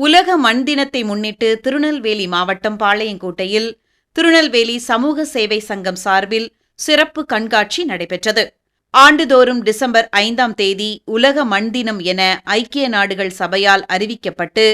உலக மண் தினத்தை முன்னிட்டு திருநெல்வேலி மாவட்டம் பாளையங்கோட்டையில் திருநெல்வேலி சமூக சேவை சங்கம் சார்பில் சிறப்பு கண்காட்சி நடைபெற்றது. ஆண்டுதோறும் டிசம்பர் 5ஆம் தேதி உலக மண் தினம் என ஐக்கிய நாடுகள் சபையால் அறிவிக்கப்பட்டு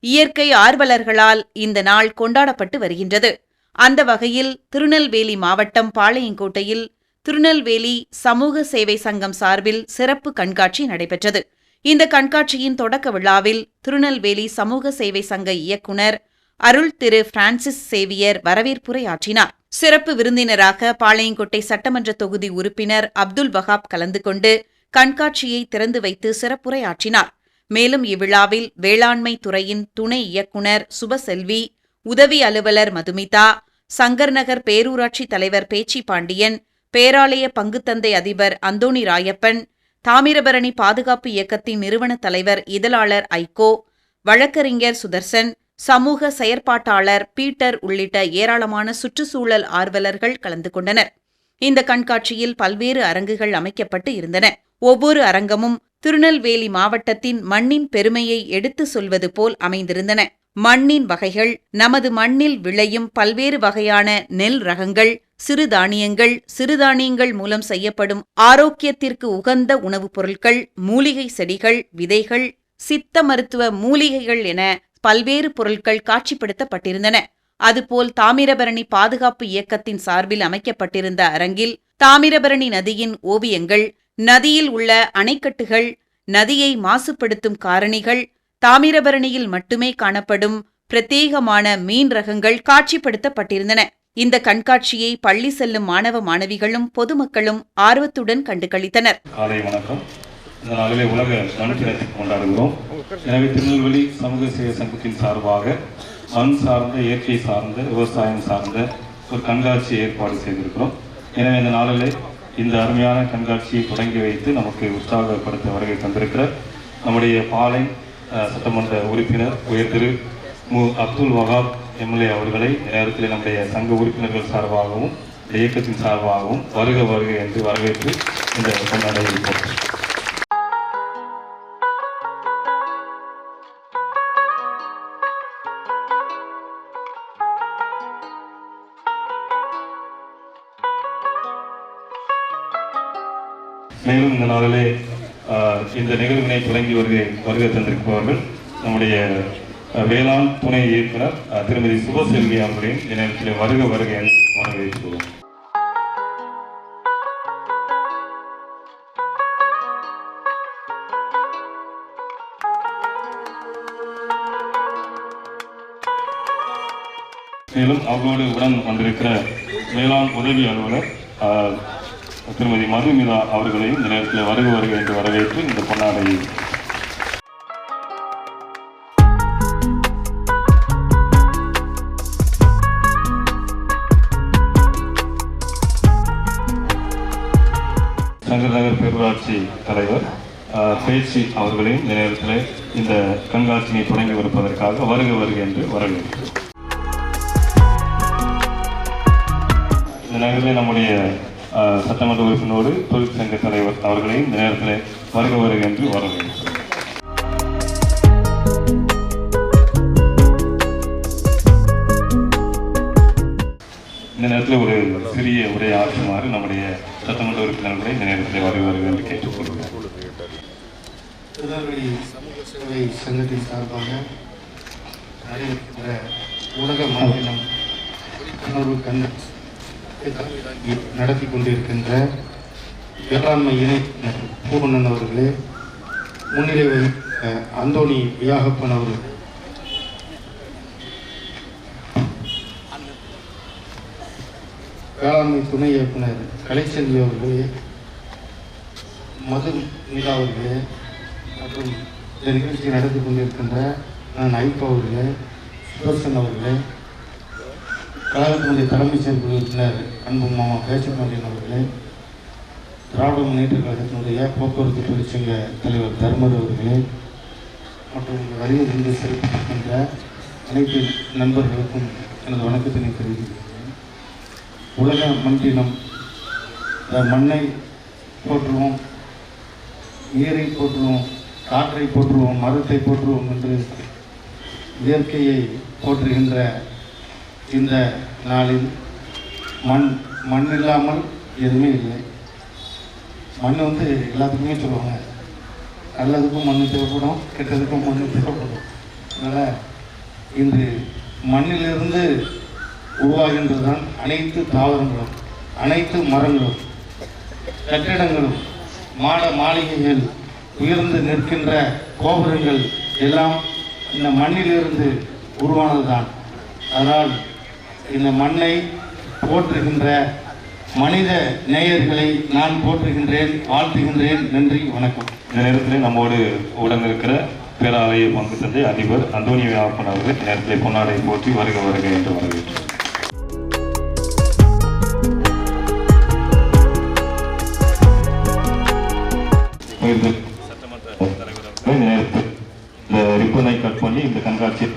இயற்கை ஆர்வலர்களால் இந்த நாள் கொண்டாடப்பட்டு வருகின்றது. அந்த வகையில் திருநெல்வேலி மாவட்டம் பாளையங்கோட்டையில் திருநெல்வேலி சமூக சேவை சங்கம் சார்பில் சிறப்பு கண்காட்சி நடைபெற்றது. இந்த கண்காட்சியின் தொடக்க விழாவில் திருநெல்வேலி சமூக சேவை சங்க இயக்குனர் அருள் திரு பிரான்சிஸ் சேவியர் வரவேற்புரையாற்றினார். சிறப்பு விருந்தினராக பாளையங்கோட்டை சட்டமன்ற தொகுதி உறுப்பினர் அப்துல் வஹாப் கலந்து கொண்டு கண்காட்சியை திறந்து வைத்து சிறப்புரையாற்றினார். மேலும் இவ்விழாவில் வேளாண்மை துறையின் துணை இயக்குனர் சுபசெல்வி, உதவி அலுவலர் மதுமிதா, சங்கர்நகர் பேரூராட்சி தலைவர் பேச்சி பாண்டியன், பேராலய பங்குத்தந்தை அதிபர் அந்தோணி ராயப்பன், தாமிரபரணி பாதுகாப்பு இயக்கத்தின் நிறுவன தலைவர் இதழாளர் ஐகோ, வழக்கறிஞர் சுதர்சன், சமூக செயற்பாட்டாளர் பீட்டர் உள்ளிட்ட ஏராளமான சுற்றுச்சூழல் ஆர்வலர்கள் கலந்து கொண்டனர். இந்த கண்காட்சியில் பல்வேறு அரங்குகள் அமைக்கப்பட்டு இருந்தன. ஒவ்வொரு அரங்கமும் திருநெல்வேலி மாவட்டத்தின் மண்ணின் பெருமையை எடுத்து சொல்வது போல் அமைந்திருந்தன. மண்ணின் வகைகள், நமது மண்ணில் விளையும் பல்வேறு வகையான நெல் ரகங்கள், சிறுதானியங்கள் மூலம் செய்யப்படும் ஆரோக்கியத்திற்கு உகந்த உணவுப் பொருட்கள், மூலிகை செடிகள், விதைகள், சித்த மருத்துவ மூலிகைகள் என பல்வேறு பொருட்கள் காட்சிப்படுத்தப்பட்டிருந்தன. அதுபோல் தாமிரபரணி பாதுகாப்பு இயக்கத்தின் சார்பில் அமைக்கப்பட்டிருந்த அரங்கில் தாமிரபரணி நதியின் ஓவியங்கள், நதியில் உள்ள அணைக்கட்டுகள், நதியை மாசுபடுத்தும் காரணிகள், தாமிரபரணியில் மட்டுமே காணப்படும் பிரத்யேகமான மீன் ரகங்கள் காட்சிப்படுத்தப்பட்டிருந்தன. இந்த கண்காட்சியை பள்ளி செல்லும் மாணவ மாணவிகளும் பொதுமக்களும் ஆர்வத்துடன் கண்டு களித்தனர். காலை வணக்கம். இந்த நாளிலே உலக மண் தினத்தை கொண்டாடுகிறோம். எனவே திருநெல்வேலி சமூக சேவை சங்கத்தின் சார்பாக மண் சார்ந்த, இயற்கை சார்ந்த, விவசாயம் சார்ந்த ஒரு கண்காட்சியை ஏற்பாடு செய்திருக்கிறோம். எனவே இந்த நாளிலே இந்த அருமையான கண்காட்சியை தொடங்கி வைத்து நமக்கு உற்சாகப்படுத்த வருகை தந்திருக்கிற நம்முடைய பாளை சட்டமன்ற உறுப்பினர் உயர் திரு அப்துல் வஹாப் எம்எல்ஏ அவர்களை நேரத்தில் நம்முடைய சங்க உறுப்பினர்கள் சார்பாகவும் இயக்கத்தின் சார்பாகவும் வருக வருக என்று வரவேற்று இந்த கொண்டாட இருக்கிறோம். மேலும் இந்த நாளிலே இந்த நிகழ்வினை தொடங்கி வருகை தந்திருப்பவர்கள் நம்முடைய வேளாண் துணை இயக்குனர் திருமதி சுபசெல்வி அவர்களையும் இந்த நேரத்தில் வருக வருக என்று வரவேற்கிறோம். மேலும் அவர்களோடு உடன் வந்திருக்கிற வேளாண் உதவி அலுவலர் திருமதி மதுமிதா அவர்களையும் இந்த நேரத்தில் வருக வருக என்று வரவேற்று இந்த பொன்னாடையை சங்கர்நகர் பேரூராட்சி தலைவர் பேச்சி அவர்களையும் இந்த நேரத்தில் இந்த கண்காட்சியை தொடங்கி வைப்பதற்காக வருக வருக என்று வரவேற்கிறோம். இந்த நகரில் நம்முடைய சட்டமன்ற உறுப்பினரோடு தொழிற்சங்க தலைவர் அவர்களையும் இந்த நேரத்தில் வருக வருக என்று வரவேற்கிறோம். இந்த நேரத்தில் ஒரு சிறிய உரையை ஆற்றுமாறு நம்முடைய சட்டமன்ற உறுப்பினர்களை இந்த நேரத்தில் வருக வருக என்று கேட்டுக்கொள்கிறோம். திருநெல்வேலி சமூக சேவை சங்கத்தின் சார்பாக நடைபெறுகின்ற உலக மண் தினம் நடத்தி கொண்டிருக்கின்ற வேளாண்மை இணைப்பினர் பூர்ணன் அவர்களே, முன்னிலை வகித்த அந்தோணி வியாகப்பன் அவர்கள், வேளாண்மை துணை இயக்குனர் கலைச்செல்வி அவர்களே, மதுமிதா அவர்களே மற்றும் இந்த நிகழ்ச்சியை நடத்தி கொண்டிருக்கின்ற நான் ஐகோ அவர்களே, சுதர்சன் அவர்களே, கழகத்தினுடைய தலைமைச் செயற்குழு உறுப்பினர் அன்பு மாமா பேச்சி பாண்டியன் அவர்களே, திராவிட முன்னேற்ற கழகத்தினுடைய போக்குவரத்து தொழிற்சங்க தலைவர் தர்மது அவர்களே மற்றும் வருகை இருந்து சிறப்பிக்கின்ற அனைத்து நண்பர்களுக்கும் எனது வணக்கத்தினை தெரிவிக்கிறேன். உலக மண் தினம், மண்ணை போற்றுவோம், நீரை போற்றுவோம், காற்றை போற்றுவோம், மரத்தை போற்றுவோம் என்று இயற்கையை போற்றுகின்ற இந்த நாளில் மண் இல்லாமல் எதுவுமே இல்லை. மண் எல்லாத்துக்குமே சொல்லுவாங்க, நல்லதுக்கும் மண் தேவைப்படும், கெட்டதுக்கும் மண் தேவைப்படும். அதனால் இன்று மண்ணிலிருந்து உருவாகின்றது தான் அனைத்து தாவரங்களும், அனைத்து மரங்களும், கட்டிடங்களும், மாளிகைகள், உயர்ந்து நிற்கின்ற கோபுரங்கள் எல்லாம் இந்த மண்ணிலிருந்து உருவானது தான். அதனால் இந்த மண்ணை போற்றுகின்ற மனித நேயர்களை நான் போற்றுகின்றேன், வாழ்த்துகின்றேன். நன்றி, வணக்கம். இந்த நேரத்தில் நம்மோடு உடன் இருக்கிற பேராலய பங்கு தந்தை அதிபர் அந்தோனி வியாபன் அவர்கள் நேரத்தில் பொன்னாடை போற்றி வருக வருக என்று வரவேற்றார். சட்டமன்ற நேரத்தில் இந்த ரிப்பனை கட் பண்ணி இந்த கண்காட்சியை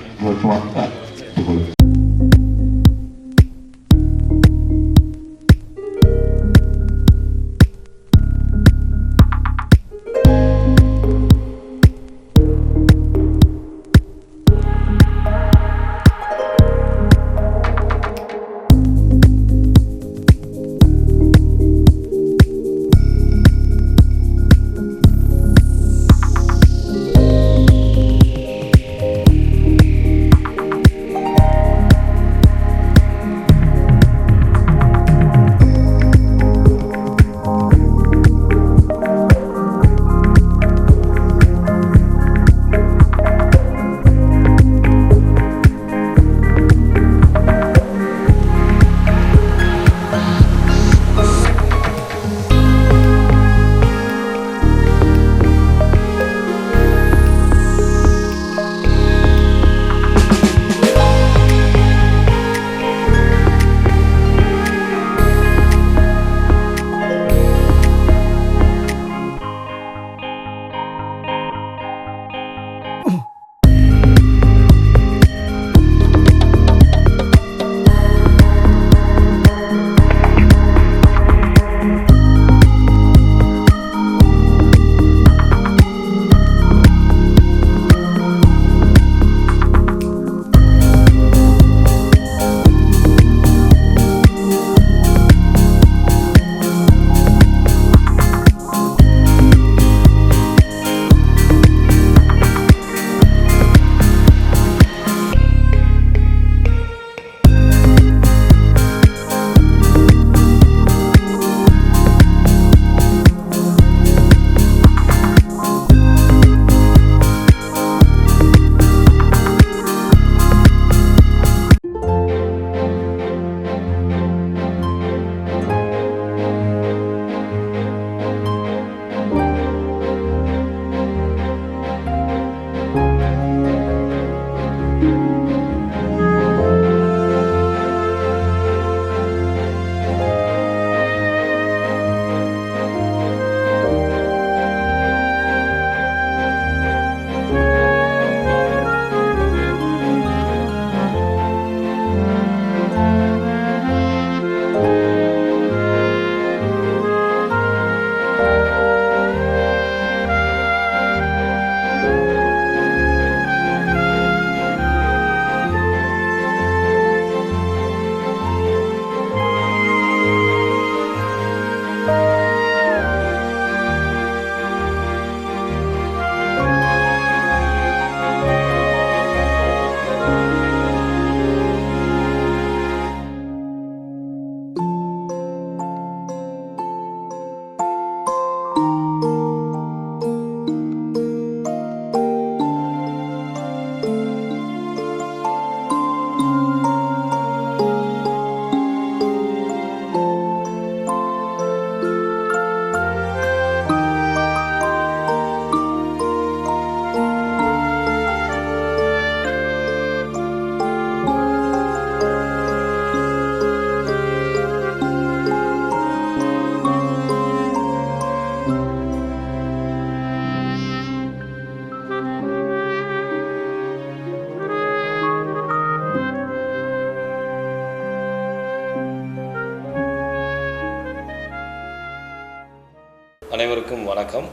அனைவருக்கும் வணக்கம்.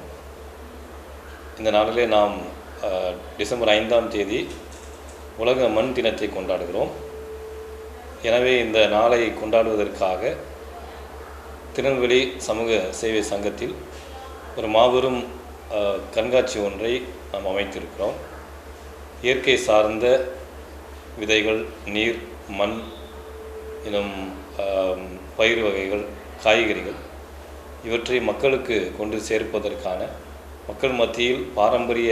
இந்த நாளிலே நாம் டிசம்பர் 5ஆம் தேதி உலக மண் தினத்தை கொண்டாடுகிறோம். எனவே இந்த நாளை கொண்டாடுவதற்காக திருநெல்வேலி சமூக சேவை சங்கத்தில் ஒரு மாபெரும் கண்காட்சி ஒன்றை நாம் அமைத்திருக்கிறோம். இயற்கை சார்ந்த விதைகள், நீர், மண் எனும் பயிர் வகைகள், காய்கறிகள் இவற்றை மக்களுக்கு கொண்டு சேர்ப்பதற்கான, மக்கள் மத்தியில் பாரம்பரிய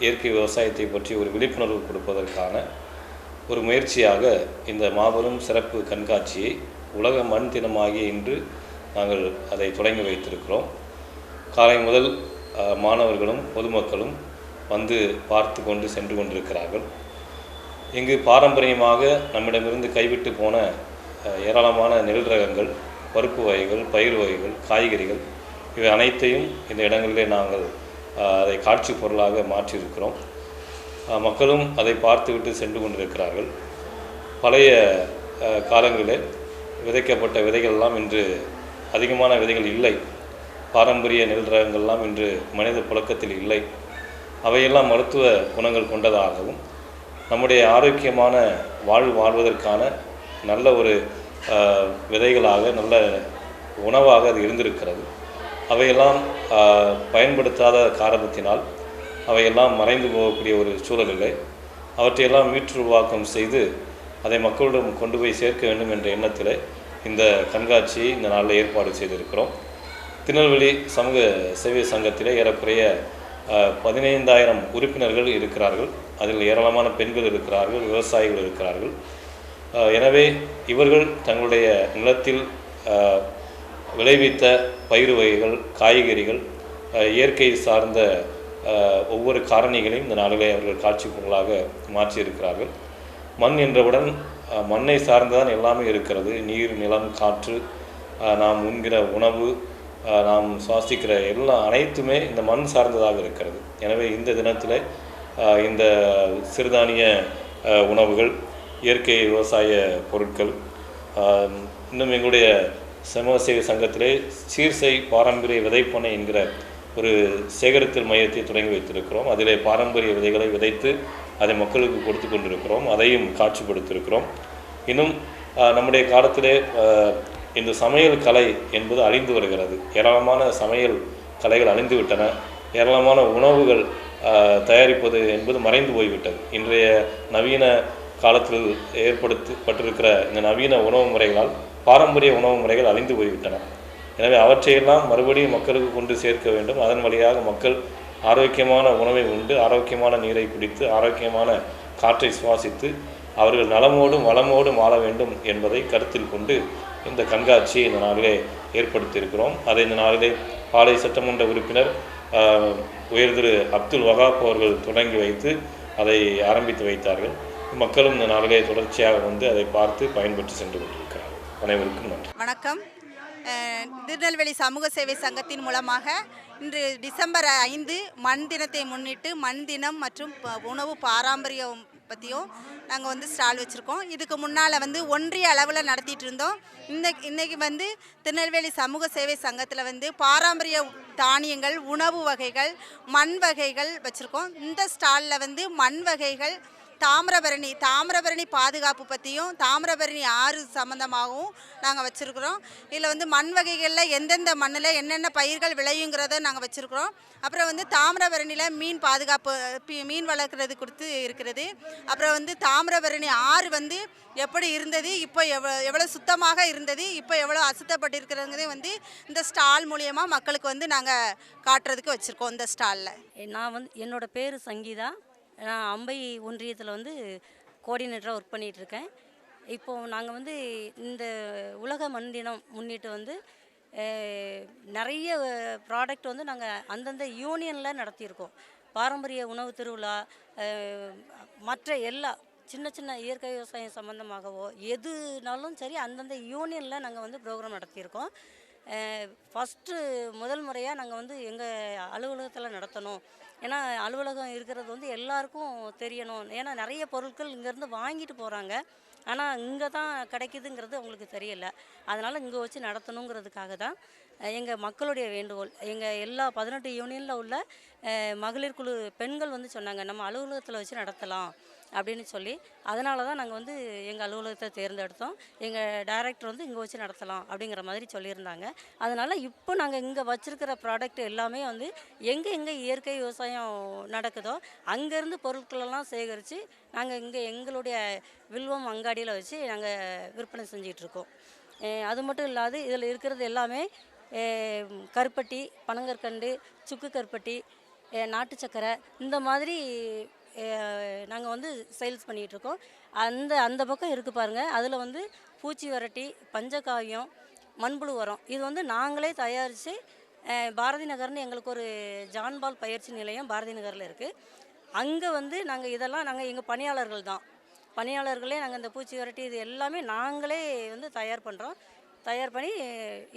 இயற்கை விவசாயத்தை பற்றி ஒரு விழிப்புணர்வு கொடுப்பதற்கான ஒரு முயற்சியாக இந்த மாபெரும் சிறப்பு கண்காட்சியை உலக மண் தினமாகிய இன்று நாங்கள் அதை தொடங்கி வைத்திருக்கிறோம். காலை முதல் மாணவர்களும் பொதுமக்களும் வந்து பார்த்து கொண்டு சென்று கொண்டிருக்கிறார்கள். இங்கு பாரம்பரியமாக நம்மிடமிருந்து கைவிட்டு போன ஏராளமான நெல் ரகங்கள், பருப்பு வகைகள், பயிர் வகைகள், காய்கறிகள் இவை அனைத்தையும் இந்த இடங்களிலே நாங்கள் அதை காட்சி பொருளாக மாற்றியிருக்கிறோம். மக்களும் அதை பார்த்துவிட்டு சென்று கொண்டிருக்கிறார்கள். பழைய காலங்களில் விதைக்கப்பட்ட விதைகளெல்லாம் இன்று அதிகமான விதைகள் இல்லை. பாரம்பரிய நெல் ரகங்கள்லாம் இன்று மனித புழக்கத்தில் இல்லை. அவையெல்லாம் மருத்துவ குணங்கள் கொண்டதாகவும் நம்முடைய ஆரோக்கியமான வாழ்வதற்கான நல்ல ஒரு விதைகளாக, நல்ல உணவாக அது இருந்திருக்கிறது. அவையெல்லாம் பயன்படுத்தாத காரணத்தினால் அவையெல்லாம் மறைந்து போகக்கூடிய ஒரு சூழலில் அவற்றையெல்லாம் மீட்டுருவாக்கம் செய்து அதை மக்களிடம் கொண்டு போய் சேர்க்க வேண்டும் என்ற எண்ணத்தில் இந்த கண்காட்சியை இந்த நாளில் ஏற்பாடு செய்திருக்கிறோம். திருநெல்வேலி சமூக சேவை சங்கத்திலே ஏறக்குறைய 15,000 உறுப்பினர்கள் இருக்கிறார்கள். அதில் ஏராளமான பெண்கள் இருக்கிறார்கள், விவசாயிகள் இருக்கிறார்கள். எனவே இவர்கள் தங்களுடைய நிலத்தில் விளைவித்த பயிர் வகைகள், காய்கறிகள், இயற்கை சார்ந்த ஒவ்வொரு காரணிகளையும் இந்த நாளிலே அவர்கள் காட்சி பொருளாக மாற்றியிருக்கிறார்கள். மண் என்றவுடன் மண்ணை சார்ந்துதான் எல்லாமே இருக்கிறது. நீர், நிலம், காற்று, நாம் உண்கிற உணவு, நாம் சுவாசிக்கிற அனைத்துமே இந்த மண் சார்ந்ததாக இருக்கிறது. எனவே இந்த தினத்தில் இந்த சிறுதானிய உணவுகள், இயற்கை விவசாய பொருட்கள், இன்னும் எங்களுடைய சமூக சேவை சங்கத்திலே சீர்செய் பாரம்பரிய விதைப்பனை என்கிற ஒரு சேகரித்தல் மையத்தை தொடங்கி வைத்திருக்கிறோம். அதிலே பாரம்பரிய விதைகளை விதைத்து அதை மக்களுக்கு கொடுத்து கொண்டிருக்கிறோம். அதையும் காட்சிப்படுத்தியிருக்கிறோம். இன்னும் நம்முடைய காலத்திலே இந்த சமையல் கலை என்பது அழிந்து வருகிறது. ஏராளமான சமையல் கலைகள் அழிந்து விட்டன. ஏராளமான உணவுகள் தயாரிப்பது என்பது மறைந்து போய்விட்டது. இன்றைய நவீன காலத்தில் ஏற்படுத்தப்பட்டிருக்கிற இந்த நவீன உணவு முறைகளால் பாரம்பரிய உணவு முறைகள் அழிந்து போய்விட்டன. எனவே அவற்றையெல்லாம் மறுபடியும் மக்களுக்கு கொண்டு சேர்க்க வேண்டும். அதன் வழியாக மக்கள் ஆரோக்கியமான உணவை உண்டு, ஆரோக்கியமான நீரை குடித்து, ஆரோக்கியமான காற்றை சுவாசித்து அவர்கள் நலமோடும் வளமோடும் வாழ வேண்டும் என்பதை கருத்தில் கொண்டு இந்த கண்காட்சியை இந்த நாளிலே ஏற்படுத்தியிருக்கிறோம். அதை இந்த நாளிலே பாளை சட்டமன்ற உறுப்பினர் உயர் திரு அப்துல் வகாப் அவர்கள் தொடங்கி வைத்து அதை ஆரம்பித்து வைத்தார்கள். மக்களும் இந்த நாளிலே தொடர்ச்சியாக வந்து அதை பார்த்து பயன்பெற்று சென்று கொண்டிருக்கிறார். அனைவருக்கும் நன்றி. வணக்கம். திருநெல்வேலி சமூக சேவை சங்கத்தின் மூலமாக இன்று டிசம்பர் 5 மண் தினத்தை முன்னிட்டு மண் தினம் மற்றும் உணவு பாரம்பரியம் பற்றியும் நாங்கள் வந்து ஸ்டால் வச்சுருக்கோம். இதுக்கு முன்னால் வந்து ஒன்றிய அளவில் நடத்திட்டு இருந்தோம். இன்றைக்கி வந்து திருநெல்வேலி சமூக சேவை சங்கத்தில் வந்து பாரம்பரிய தானியங்கள், உணவு வகைகள், மண் வகைகள் வச்சுருக்கோம். இந்த ஸ்டாலில் வந்து மண் வகைகள், தாமிரபரணி பாதுகாப்பு பற்றியும் தாமிரபரணி ஆறு சம்மந்தமாகவும் நாங்கள் வச்சுருக்குறோம். இதில் வந்து மண் வகைகளில் எந்தெந்த மண்ணில் என்னென்ன பயிர்கள் விளையுங்கிறத நாங்கள் வச்சுருக்குறோம். அப்புறம் வந்து தாமிரபரணியில் மீன் பாதுகாப்பு, மீன் வளர்க்குறது கொடுத்து இருக்கிறது. அப்புறம் வந்து தாமிரபரணி ஆறு வந்து எப்படி இருந்தது, இப்போ எவ்வளோ சுத்தமாக இருந்தது, இப்போ எவ்வளோ அசுத்தப்பட்டிருக்கிறதுங்கிறதே வந்து இந்த ஸ்டால் மூலியமாக மக்களுக்கு வந்து நாங்கள் காட்டுறதுக்கு வச்சுருக்கோம். இந்த ஸ்டாலில் நான் வந்து என்னோடய பேர் சங்கீதா. நான் அம்பை ஒன்றியத்தில் வந்து கோஆர்டினேட்டராக ஒர்க் பண்ணிகிட்ருக்கேன். இப்போது நாங்கள் வந்து இந்த உலக மண் தினம் முன்னிட்டு வந்து நிறைய ப்ராடக்ட் வந்து நாங்கள் அந்தந்த யூனியனில் நடத்தியிருக்கோம். பாரம்பரிய உணவு திருவிழா, மற்ற எல்லா சின்ன சின்ன இயற்கை விவசாயம் சம்மந்தமாகவோ எதுனாலும் சரி அந்தந்த யூனியனில் நாங்கள் வந்து ப்ரோக்ராம் நடத்தியிருக்கோம். முதல் முறையாக நாங்கள் வந்து எங்கள் அலுவலகத்தில் நடத்தணும். ஏன்னா அலுவலகம் இருக்கிறது வந்து எல்லாருக்கும் தெரியணும். ஏன்னா நிறைய பொருட்கள் இங்கேருந்து வாங்கிட்டு போகிறாங்க, ஆனால் இங்கே தான் கிடைக்குதுங்கிறது அவங்களுக்கு தெரியலை. அதனால் இங்கே வச்சு நடத்தணுங்கிறதுக்காக தான் எங்கள் மக்களுடைய வேண்டுகோள். எங்கள் எல்லா 18 யூனியனில் உள்ள மகளிர் குழு பெண்கள் வந்து சொன்னாங்க, நம்ம அலுவலகத்தில் வச்சு நடத்தலாம், அப்படின்னு சொல்லி அதனால தான் நாங்கள் வந்து எங்கள் அலுவலகத்தை தேர்ந்தெடுத்தோம். எங்கள் டைரக்டர் வந்து இங்கே வச்சு நடத்தலாம் அப்படிங்கிற மாதிரி சொல்லியிருந்தாங்க. அதனால் இப்போ நாங்கள் இங்கே வச்சுருக்கிற ப்ராடக்ட் எல்லாமே வந்து எங்கே இயற்கை விவசாயம் நடக்குதோ அங்கேருந்து பொருட்களெல்லாம் சேகரித்து நாங்கள் இங்கே எங்களுடைய வில்வம் அங்காடியில் வச்சு நாங்கள் விற்பனை செஞ்சிகிட்ருக்கோம். அது மட்டும் இல்லாது இதில் இருக்கிறது எல்லாமே கருப்பட்டி, பனங்கற்கண்டு, சுக்கு கருப்பட்டி, நாட்டு சக்கரை இந்த மாதிரி நாங்கள் வந்து சேல்ஸ் பண்ணிகிட்ருக்கோம். அந்த பக்கம் இருக்குது பாருங்கள், அதில் வந்து பூச்சி விரட்டி, பஞ்சகாவியம், மண்புழு உரம் இது வந்து நாங்களே தயாரித்து பாரதி நகர்னு எங்களுக்கு ஒரு ஜான்பால் பயிற்சி நிலையம் பாரதி நகரில் இருக்குது. அங்கே வந்து நாங்கள் இதெல்லாம் நாங்கள் எங்கள் பணியாளர்களே நாங்கள் இந்த பூச்சி விரட்டி இது எல்லாமே நாங்களே வந்து தயார் பண்ணுறோம். தயார் பண்ணி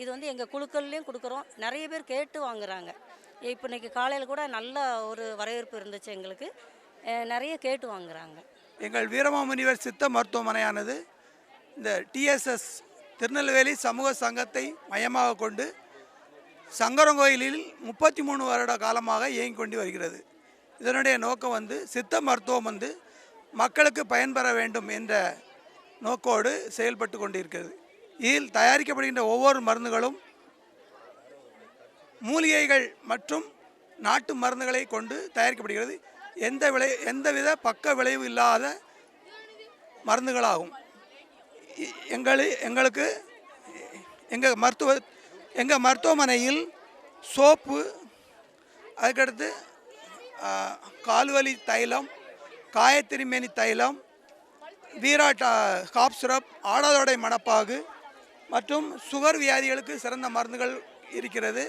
இது வந்து எங்கள் குழுக்கள்லேயும் கொடுக்குறோம். நிறைய பேர் கேட்டு வாங்குகிறாங்க. இப்போ இன்றைக்கி காலையில் கூட நல்ல ஒரு வரவேற்பு இருந்துச்சு எங்களுக்கு. நிறைய கேட்டு வாங்குகிறாங்க. எங்கள் வீரமாமுனிவர் சித்த மருத்துவமனையானது இந்த டிஎஸ்எஸ் திருநெல்வேலி சமூக சங்கத்தை மையமாக கொண்டு சங்கரங்கோயிலில் 33 வருட காலமாக இயங்கிக் கொண்டு வருகிறது. இதனுடைய நோக்கம் வந்து சித்த மருத்துவம் வந்து மக்களுக்கு பயன்பெற வேண்டும் என்ற நோக்கோடு செயல்பட்டு கொண்டிருக்கிறது. இதில் தயாரிக்கப்படுகின்ற ஒவ்வொரு மருந்துகளும் மூலிகைகள் மற்றும் நாட்டு மருந்துகளை கொண்டு தயாரிக்கப்படுகிறது. எந்தவித பக்க விளைவு இல்லாத மருந்துகளாகும். எங்களுக்கு எங்கள் மருத்துவமனையில் சோப்பு, அதுக்கடுத்து கால்வலி தைலம், காயத்திரிமேனி தைலம், வீராட்டா காப் சிரப், ஆடாதோடை மணப்பாகு மற்றும் சுகர் வியாதிகளுக்கு சிறந்த மருந்துகள் இருக்கிறது.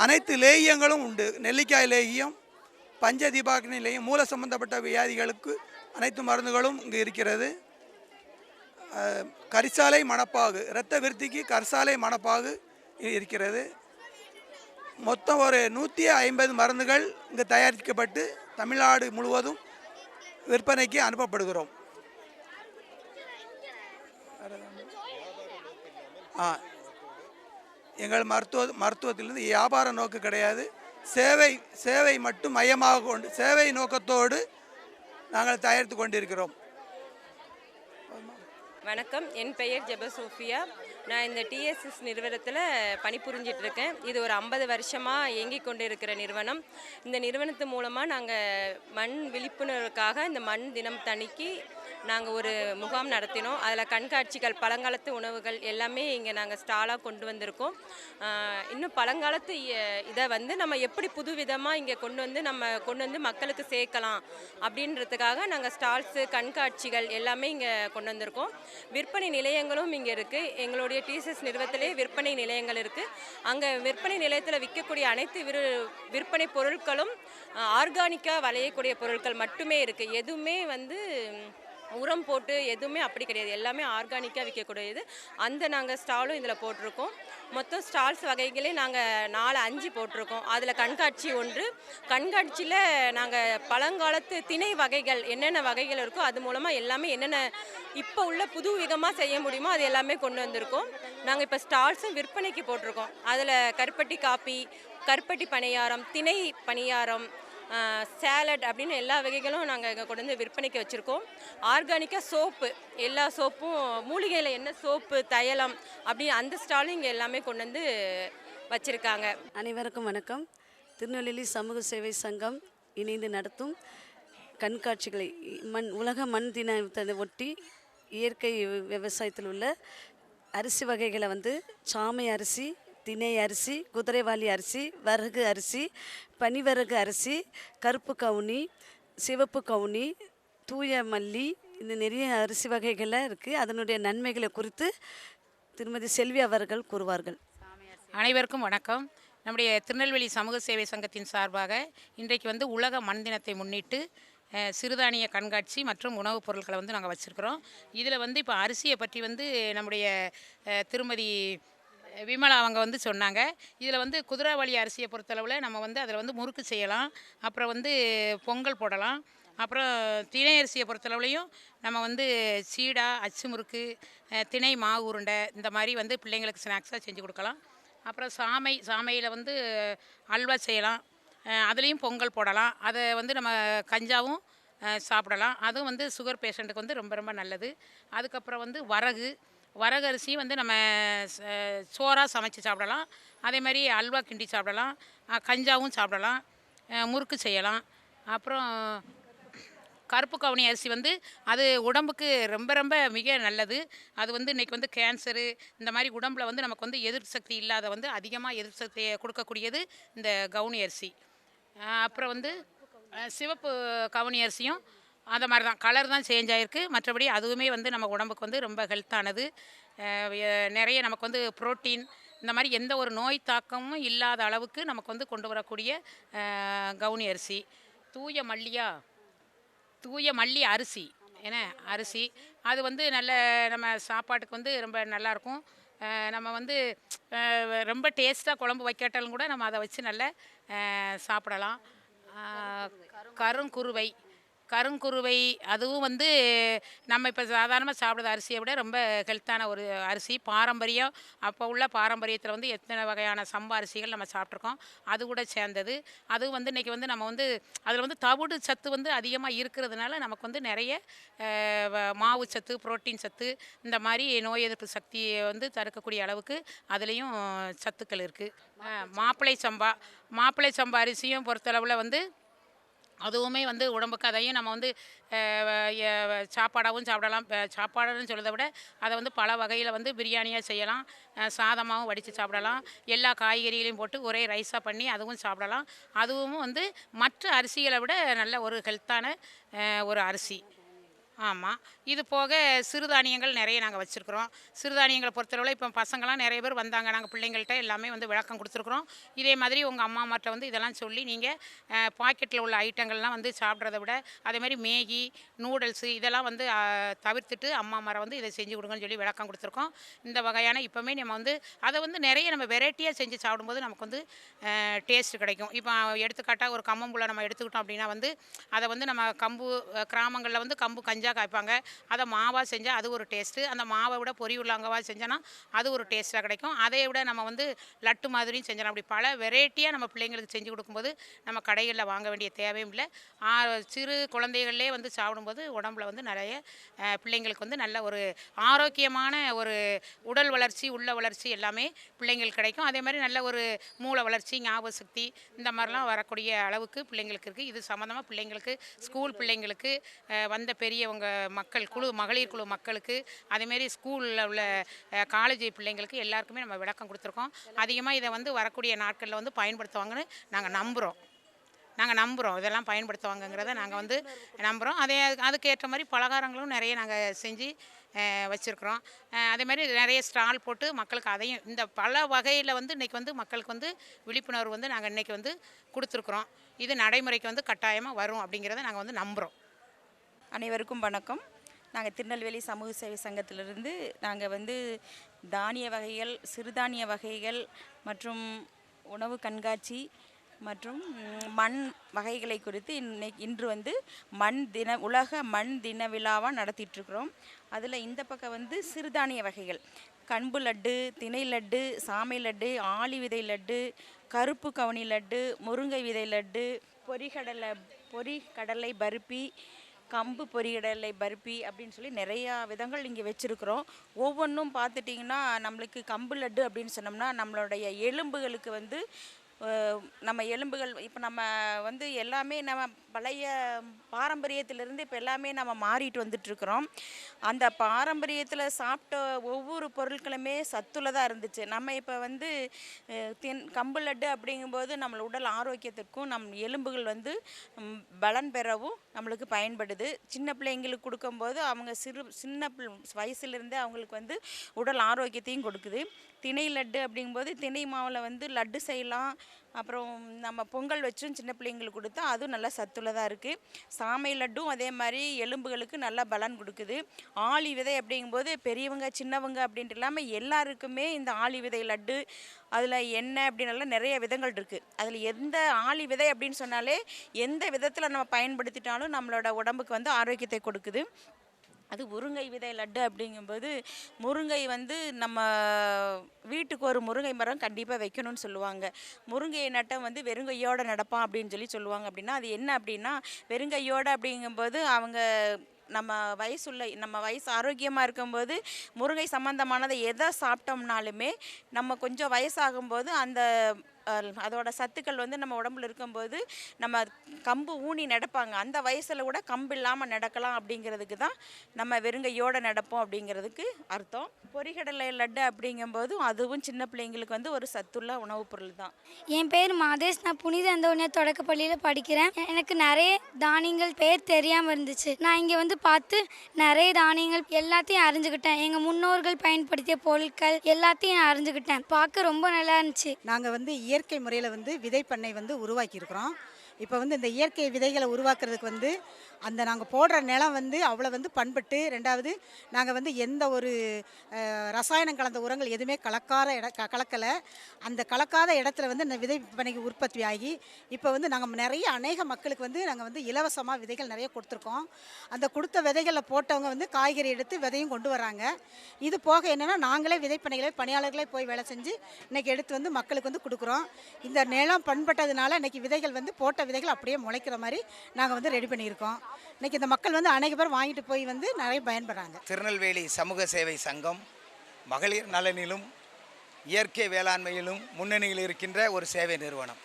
அனைத்து லேகியங்களும் உண்டு. நெல்லிக்காய் லேகியம், பஞ்ச தீபாக்னி லேகியம், மூல சம்பந்தப்பட்ட வியாதிகளுக்கு அனைத்து மருந்துகளும் இங்கு இருக்கிறது. கரிசாலை மணப்பாகு, இரத்த விருத்திக்கு கரிசாலை மணப்பாகு இருக்கிறது. மொத்தம் ஒரு 150 மருந்துகள் இங்கு தயாரிக்கப்பட்டு தமிழ்நாடு முழுவதும் விற்பனைக்கு அனுப்பப்படுகிறோம். எங்கள் மருத்துவத்திலிருந்து வியாபார நோக்கு கிடையாது. சேவை மட்டும் மையமாக கொண்டு சேவை நோக்கத்தோடு நாங்கள் தயாரித்து கொண்டிருக்கிறோம். வணக்கம், என் பெயர் ஜெபசோஃபியா. நான் இந்த டிஎஸ்எஸ் நிறுவனத்தில் பணிபுரிஞ்சிட்ருக்கேன். இது ஒரு 50 வருஷமாக இயங்கிக் கொண்டு இருக்கிற நிறுவனம். இந்த நிறுவனத்து மூலமாக நாங்கள் மண் விழிப்புணர்வுக்காக இந்த மண் தினம் தணிக்கு நாங்கள் ஒரு முகாம் நடத்தினோம். அதில் கண்காட்சிகள், பழங்காலத்து உணவுகள் எல்லாமே இங்கே நாங்கள் ஸ்டாலாக கொண்டு வந்திருக்கோம். இன்னும் பழங்காலத்து இதை வந்து நம்ம எப்படி புது விதமாக இங்கே கொண்டு வந்து மக்களுக்கு சேர்க்கலாம் அப்படின்றதுக்காக நாங்கள் ஸ்டால்ஸு, கண்காட்சிகள் எல்லாமே இங்கே கொண்டு வந்திருக்கோம். விற்பனை நிலையங்களும் இங்கே இருக்குது. எங்களுடைய டிஎஸ்எஸ் நிறுவனத்திலே விற்பனை நிலையங்கள் இருக்குது. அங்கே விற்பனை நிலையத்தில் விற்கக்கூடிய அனைத்து விற்பனை பொருட்களும் ஆர்கானிக்காக விளையக்கூடிய பொருட்கள் மட்டுமே இருக்குது. எதுவுமே வந்து உரம் போட்டு எதுவுமே அப்படி கிடையாது. எல்லாமே ஆர்கானிக்காக விற்கக்கூடியது. நாங்கள் ஸ்டாலும் இதில் போட்டிருக்கோம். மொத்தம் ஸ்டால்ஸ் வகைகளே நாங்கள் 4-5 போட்டிருக்கோம். அதில் கண்காட்சி ஒன்று. கண்காட்சியில் நாங்கள் பழங்காலத்து திணை வகைகள் என்னென்ன வகைகள் இருக்கோ அது மூலமாக எல்லாமே என்னென்ன இப்போ உள்ள புது விதமாக செய்ய முடியுமோ அது எல்லாமே கொண்டு வந்திருக்கோம். நாங்கள் இப்போ ஸ்டால்ஸும் விற்பனைக்கு போட்டிருக்கோம். அதில் கருப்பட்டி காப்பி, கருப்பட்டி பணியாரம், திணை பணியாரம், சேலட் அப்படின்னு எல்லா வகைகளும் நாங்கள் இங்கே கொண்டு வந்து விற்பனைக்கு வச்சுருக்கோம். ஆர்கானிக்காக சோப்பு, எல்லா சோப்பும் மூலிகையில் என்ன சோப்பு, தைலம் அப்படி அந்த ஸ்டாலும் இங்கே எல்லாமே கொண்டு வந்து வச்சுருக்காங்க. அனைவருக்கும் வணக்கம். திருநெல்வேலி சமூக சேவை சங்கம் இணைந்து நடத்தும் கண்காட்சிகளை உலக மண் தினத்தை ஒட்டி இயற்கை விவசாயத்தில் உள்ள அரிசி வகைகளை வந்து சாமை அரிசி, திணை அரிசி, குதிரைவாலி அரிசி, வரகு அரிசி, பனிவரகு அரிசி, கருப்பு கவுனி, சிவப்பு கவுனி, தூய மல்லி, இந்த நிறைய அரிசி வகைகள்லாம் இருக்குது. அதனுடைய நன்மைகளை குறித்து திருமதி செல்வி அவர்கள் கூறுவார்கள். அனைவருக்கும் வணக்கம். நம்முடைய திருநெல்வேலி சமூக சேவை சங்கத்தின் சார்பாக இன்றைக்கு வந்து உலக மண் தினத்தை முன்னிட்டு சிறுதானிய கண்காட்சி மற்றும் உணவுப் பொருட்களை வந்து நாங்கள் வச்சுருக்கிறோம். இதில் வந்து இப்போ அரிசியை பற்றி வந்து நம்முடைய திருமதி விமலா அவங்க வந்து சொன்னாங்க. இதில் வந்து குதிரைவாலி அரிசியை பொறுத்தளவில் நம்ம வந்து அதில் வந்து முறுக்கு செய்யலாம், அப்புறம் வந்து பொங்கல் போடலாம். அப்புறம் திணை அரிசியை பொறுத்தளவுலையும் நம்ம வந்து சீடா, அச்சு முறுக்கு, திணை மாவு உருண்டை இந்த மாதிரி வந்து பிள்ளைங்களுக்கு ஸ்நாக்ஸாக செஞ்சு கொடுக்கலாம். அப்புறம் சாமையில் வந்து அல்வா செய்யலாம். அதுலேயும் பொங்கல் போடலாம். அதை வந்து நம்ம கஞ்சாவும் சாப்பிடலாம். அதுவும் வந்து சுகர் பேஷண்ட்டுக்கு வந்து ரொம்ப ரொம்ப நல்லது. அதுக்கப்புறம் வந்து வரகு அரிசியும் வந்து நம்ம சோறாக சமைச்சு சாப்பிடலாம். அதே மாதிரி அல்வா கிண்டி சாப்பிடலாம், கஞ்சாவும் சாப்பிடலாம், முறுக்கு செய்யலாம். அப்புறம் கருப்பு கவுனி அரிசி வந்து அது உடம்புக்கு ரொம்ப ரொம்ப மிக நல்லது. அது வந்து இன்றைக்கி வந்து கேன்சரு இந்த மாதிரி உடம்பில் வந்து நமக்கு வந்து எதிர்ப்பு சக்தி இல்லாத வந்து அதிகமாக எதிர்ப்பு சக்தியை கொடுக்கக்கூடியது இந்த கவுனி அரிசி. அப்புறம் வந்து சிவப்பு கவுனி அரிசியும் அந்த மாதிரி தான், கலர் தான் சேஞ்ச் ஆகிருக்கு. மற்றபடி அதுவுமே வந்து நம்ம உடம்புக்கு வந்து ரொம்ப ஹெல்த்தானது. நிறைய நமக்கு வந்து புரோட்டீன் இந்த மாதிரி எந்த ஒரு நோய் தாக்கமும் இல்லாத அளவுக்கு நமக்கு வந்து கொண்டு வரக்கூடிய கவுனி அரிசி. தூய மல்லி அரிசி அரிசி அது வந்து நல்ல நம்ம சாப்பாட்டுக்கு வந்து ரொம்ப நல்லாயிருக்கும். நம்ம வந்து ரொம்ப டேஸ்ட்டாக குழம்பு வைக்காட்டாலும் கூட நம்ம அதை வச்சு நல்லா சாப்பிடலாம். கருங்குருவை அதுவும் வந்து நம்ம இப்போ சாதாரணமாக சாப்பிட்ற அரிசியை விட ரொம்ப ஹெல்த்தான ஒரு அரிசி. பாரம்பரியம், அப்போ உள்ள பாரம்பரியத்தில் வந்து எத்தனை வகையான சம்பா அரிசிகள் நம்ம சாப்பிட்ருக்கோம், அது கூட சேர்ந்தது. அதுவும் வந்து இன்றைக்கி வந்து நம்ம வந்து அதில் வந்து தவிடு சத்து வந்து அதிகமாக இருக்கிறதுனால நமக்கு வந்து நிறைய மாவு சத்து, புரோட்டீன் சத்து இந்த மாதிரி நோய் எதிர்ப்பு சக்தியை வந்து தடுக்கக்கூடிய அளவுக்கு அதுலேயும் சத்துக்கள் இருக்குது. மாப்பிள்ளை சம்பா அரிசியும் பொறுத்தளவில் வந்து அதுவுமே வந்து உடம்புக்கு அதையும் நம்ம வந்து சாப்பாடாகவும் சாப்பிடலாம். சாப்பாடுன்னு சொல்கிறத விட அதை வந்து பல வகையில் வந்து பிரியாணியாக செய்யலாம், சாதமாகவும் வடித்து சாப்பிடலாம், எல்லா காய்கறிகளையும் போட்டு ஒரே ரைஸாக பண்ணி அதுவும் சாப்பிடலாம். அதுவும் வந்து மற்ற அரிசிகளை விட நல்ல ஒரு ஹெல்த்தான ஒரு அரிசி. ஆமாம். இது போக சிறுதானியங்கள் நிறைய நாங்கள் வச்சுருக்குறோம். சிறுதானியங்களை பொறுத்தளவில் இப்போ பசங்களாம் நிறைய பேர் வந்தாங்க, நாங்கள் பிள்ளைங்கள்ட்ட எல்லாமே வந்து விளக்கம் கொடுத்துருக்குறோம். இதே மாதிரி உங்கள் அம்மாமார்ட்ட வந்து இதெல்லாம் சொல்லி நீங்கள் பாக்கெட்டில் உள்ள ஐட்டங்கள்லாம் வந்து சாப்பிட்றத விட அதேமாதிரி மேகி, நூடுல்ஸு இதெல்லாம் வந்து தவிர்த்துட்டு அம்மாமாரை வந்து இதை செஞ்சு கொடுங்கன்னு சொல்லி விளக்கம் கொடுத்துருக்கோம். இந்த வகையான இப்போவுமே நம்ம வந்து அதை வந்து நிறைய நம்ம வெரைட்டியாக செஞ்சு சாப்பிடும்போது நமக்கு வந்து டேஸ்ட்டு கிடைக்கும். இப்போ எடுத்துக்காட்டாக ஒரு கம்மம்புள்ள நம்ம எடுத்துக்கிட்டோம் அப்படின்னா வந்து அதை வந்து நம்ம கிராமங்களில் வந்து கம்பு கஞ்சா காய்ப்பாங்க, அதை மாவாக செஞ்சால் அது ஒரு டேஸ்ட்டு. அந்த மாவை விட பொரி உள்ளாங்கவா செஞ்சோன்னா அது ஒரு டேஸ்ட்டாக கிடைக்கும். அதை விட நம்ம வந்து லட்டு மாதிரியும் செஞ்சலாம். அப்படி பல வெரைட்டியாக நம்ம பிள்ளைங்களுக்கு செஞ்சு கொடுக்கும்போது நம்ம கடைகளில் வாங்க வேண்டிய தேவையும் இல்லை. சிறு குழந்தைகளே வந்து சாப்பிடும்போது உடம்புல வந்து நிறைய பிள்ளைங்களுக்கு வந்து நல்ல ஒரு ஆரோக்கியமான ஒரு உடல் வளர்ச்சி, உள்ள வளர்ச்சி எல்லாமே பிள்ளைங்களுக்கு கிடைக்கும். அதே மாதிரி நல்ல ஒரு மூளை வளர்ச்சி, ஞாபக சக்தி இந்த மாதிரிலாம் வரக்கூடிய அளவுக்கு பிள்ளைங்களுக்கு இருக்குது. இது சம்மந்தமாக பிள்ளைங்களுக்கு, ஸ்கூல் பிள்ளைங்களுக்கு, வந்த பெரியவங்க மகளிர் குழு மக்களுக்கு, அதேமாரி ஸ்கூலில் உள்ள காலேஜ் பிள்ளைங்களுக்கு எல்லாருக்குமே நம்ம விளக்கம் கொடுத்துருக்கோம். அதிகமாக இதை வந்து வரக்கூடிய நாட்களில் வந்து பயன்படுத்துவாங்கன்னு நாங்கள் நம்புகிறோம். இதெல்லாம் பயன்படுத்துவாங்கங்கிறத நாங்கள் வந்து நம்புகிறோம். அதுக்கேற்ற மாதிரி பலகாரங்களும் நிறைய நாங்கள் செஞ்சு வச்சுருக்குறோம். அதேமாதிரி நிறைய ஸ்டால் போட்டு மக்களுக்கு அதையும் இந்த பல வகையில் வந்து இன்றைக்கி வந்து மக்களுக்கு வந்து விழிப்புணர்வு வந்து நாங்கள் இன்றைக்கி வந்து கொடுத்துருக்குறோம். இது நடைமுறைக்கு வந்து கட்டாயமாக வரும் அப்படிங்கிறத நாங்கள் வந்து நம்புகிறோம். அனைவருக்கும் வணக்கம். நாங்கள் திருநெல்வேலி சமூக சேவை சங்கத்திலிருந்து நாங்கள் வந்து தானிய வகைகள், சிறுதானிய வகைகள் மற்றும் உணவு கண்காட்சி மற்றும் மண் வகைகளை குறித்து இன்று வந்து உலக மண் தின விழாவாக நடத்திட்டுருக்குறோம். அதில் இந்த பக்கம் வந்து சிறுதானிய வகைகள், கம்பு லட்டு, திணை லட்டு, சாமை லட்டு, ஆளி விதை லட்டு, கருப்பு கவுனி லட்டு, முருங்கை விதை லட்டு, பொரிகடலை பருப்பி, கம்பு பொரிகடலை பருப்பி அப்படின்னு சொல்லி நிறையா விதங்கள் இங்கே வச்சுருக்குறோம். ஒவ்வொன்றும் பார்த்துட்டிங்கன்னா நம்மளுக்கு கம்பு லட்டு அப்படின்னு சொன்னோம்னா நம்மளுடைய எலும்புகளுக்கு வந்து நம்ம எலும்புகள் இப்போ நம்ம வந்து எல்லாமே நம்ம பழைய பாரம்பரியத்திலேருந்து இப்போ எல்லாமே நம்ம மாறிட்டு வந்துட்டுருக்குறோம். அந்த பாரம்பரியத்தில் சாப்பிட்ட ஒவ்வொரு பொருட்களுமே சத்துள்ளதாக இருந்துச்சு. நம்ம இப்போ வந்து கம்பு லட்டு அப்படிங்கும்போது நம்ம உடல் ஆரோக்கியத்திற்கும் நம் எலும்புகள் வந்து பலன் பெறவும் நம்மளுக்கு பயன்படுது. சின்ன பிள்ளைங்களுக்கு கொடுக்கும்போது அவங்க சின்ன வயசுலேருந்தே அவங்களுக்கு வந்து உடல் ஆரோக்கியத்தையும் கொடுக்குது. திணை லட்டு அப்படிங்கும்போது திணை மாவில் வந்து லட்டு செய்யலாம். அப்புறம் நம்ம பொங்கல் வச்சும் சின்ன பிள்ளைங்களுக்கு கொடுத்தா அதுவும் நல்லா சத்துள்ளதாக இருக்குது. சாமை லட்டும் அதே மாதிரி எலும்புகளுக்கு நல்லா பலன் கொடுக்குது. ஆளி விதை அப்படிங்கும்போது பெரியவங்க சின்னவங்க அப்படின்ட்டு இல்லாமல் எல்லாருக்குமே இந்த ஆளி விதை லட்டு, அதில் எண்ணெய் அப்படின்னால நிறைய விதங்கள் இருக்குது. அதில் எந்த ஆளி விதை அப்படின்னு சொன்னாலே எந்த விதத்தில் நம்ம பயன்படுத்திட்டாலும் நம்மளோட உடம்புக்கு வந்து ஆரோக்கியத்தை கொடுக்குது. அது முருங்கை விதை லட்டு அப்படிங்கும்போது முருங்கை வந்து நம்ம வீட்டுக்கு ஒரு முருங்கை மரம் கண்டிப்பாக வைக்கணும்னு சொல்லுவாங்க. முருங்கையை நட்டை வந்து வெறுங்கையோடு நடப்பான் அப்படின்னு சொல்லுவாங்க. அப்படின்னா அது என்ன அப்படின்னா, வெறுங்கையோடு அப்படிங்கும்போது அவங்க நம்ம வயசு ஆரோக்கியமாக இருக்கும்போது முருங்கை சம்மந்தமானதை எதை சாப்பிட்டோம்னாலுமே நம்ம கொஞ்சம் வயசாகும்போது அதோட சத்துக்கள் வந்து நம்ம உடம்புல இருக்கும்போது நம்ம கம்பு ஊனி நடப்பாங்க. அந்த வயசில் கூட கம்பு இல்லாமல் நடக்கலாம் அப்படிங்கிறதுக்கு தான் நம்ம வெறுங்கையோடு நடப்போம் அப்படிங்கிறதுக்கு அர்த்தம். பொரிகடலை லட்டு அப்படிங்கும்போது அதுவும் சின்ன பிள்ளைங்களுக்கு வந்து ஒரு சத்துள்ள உணவுப் பொருள் தான். என் பேர் மாதேஷ். நான் புனித அந்தோனியார் தொடக்கப்பள்ளியில் படிக்கிறேன். எனக்கு நிறைய தானியங்கள் பேர் தெரியாமல் இருந்துச்சு. நான் இங்கே வந்து பார்த்து நிறைய தானியங்கள் எல்லாத்தையும் அறிஞ்சுக்கிட்டேன். எங்கள் முன்னோர்கள் பயன்படுத்திய பொருட்கள் எல்லாத்தையும் நான் அறிஞ்சுக்கிட்டேன். பார்க்க ரொம்ப நல்லா இருந்துச்சு. நாங்கள் வந்து இயற்கை முறையில் வந்து விதைப்பண்ணை வந்து உருவாக்கியிருக்கிறோம். இப்போ வந்து இந்த இயற்கை விதைகளை உருவாக்குறதுக்கு வந்து நாங்கள் போடுற நிலம் வந்து அவ்வளோ வந்து பண்பட்டு, ரெண்டாவது நாங்கள் வந்து எந்த ஒரு ரசாயனம் கலந்த உரங்கள் எதுவுமே கலக்கலை. அந்த கலக்காத இடத்துல வந்து இந்த விதைப்பண்ணைக்கு உற்பத்தி ஆகி இப்போ வந்து நாங்கள் நிறைய அநேக மக்களுக்கு வந்து நாங்கள் வந்து இலவசமாக விதைகள் நிறைய கொடுத்துருக்கோம். அந்த கொடுத்த விதைகளில் போட்டவங்க வந்து காய்கறி எடுத்து விதையும் கொண்டு வராங்க. இது போக என்னென்னா நாங்களே விதைப்பண்ணைகளை பணியாளர்களே போய் வேலை செஞ்சு இன்றைக்கி எடுத்து வந்து மக்களுக்கு வந்து கொடுக்குறோம். இந்த நிலம் பண்பட்டதுனால இன்றைக்கி விதைகள் வந்து போட்ட விதைகள் அப்படியே முளைக்கிற மாதிரி நாங்கள் வந்து ரெடி பண்ணியிருக்கோம். இன்றைக்கி இந்த மக்கள் வந்து அநேக பேர் வாங்கிட்டு போய் வந்து நிறைய பயன்படுறாங்க. திருநெல்வேலி சமூக சேவை சங்கம் மகளிர் நலனிலும் இயற்கை வேளாண்மையிலும் முன்னணியில் இருக்கின்ற ஒரு சேவை நிறுவனம்.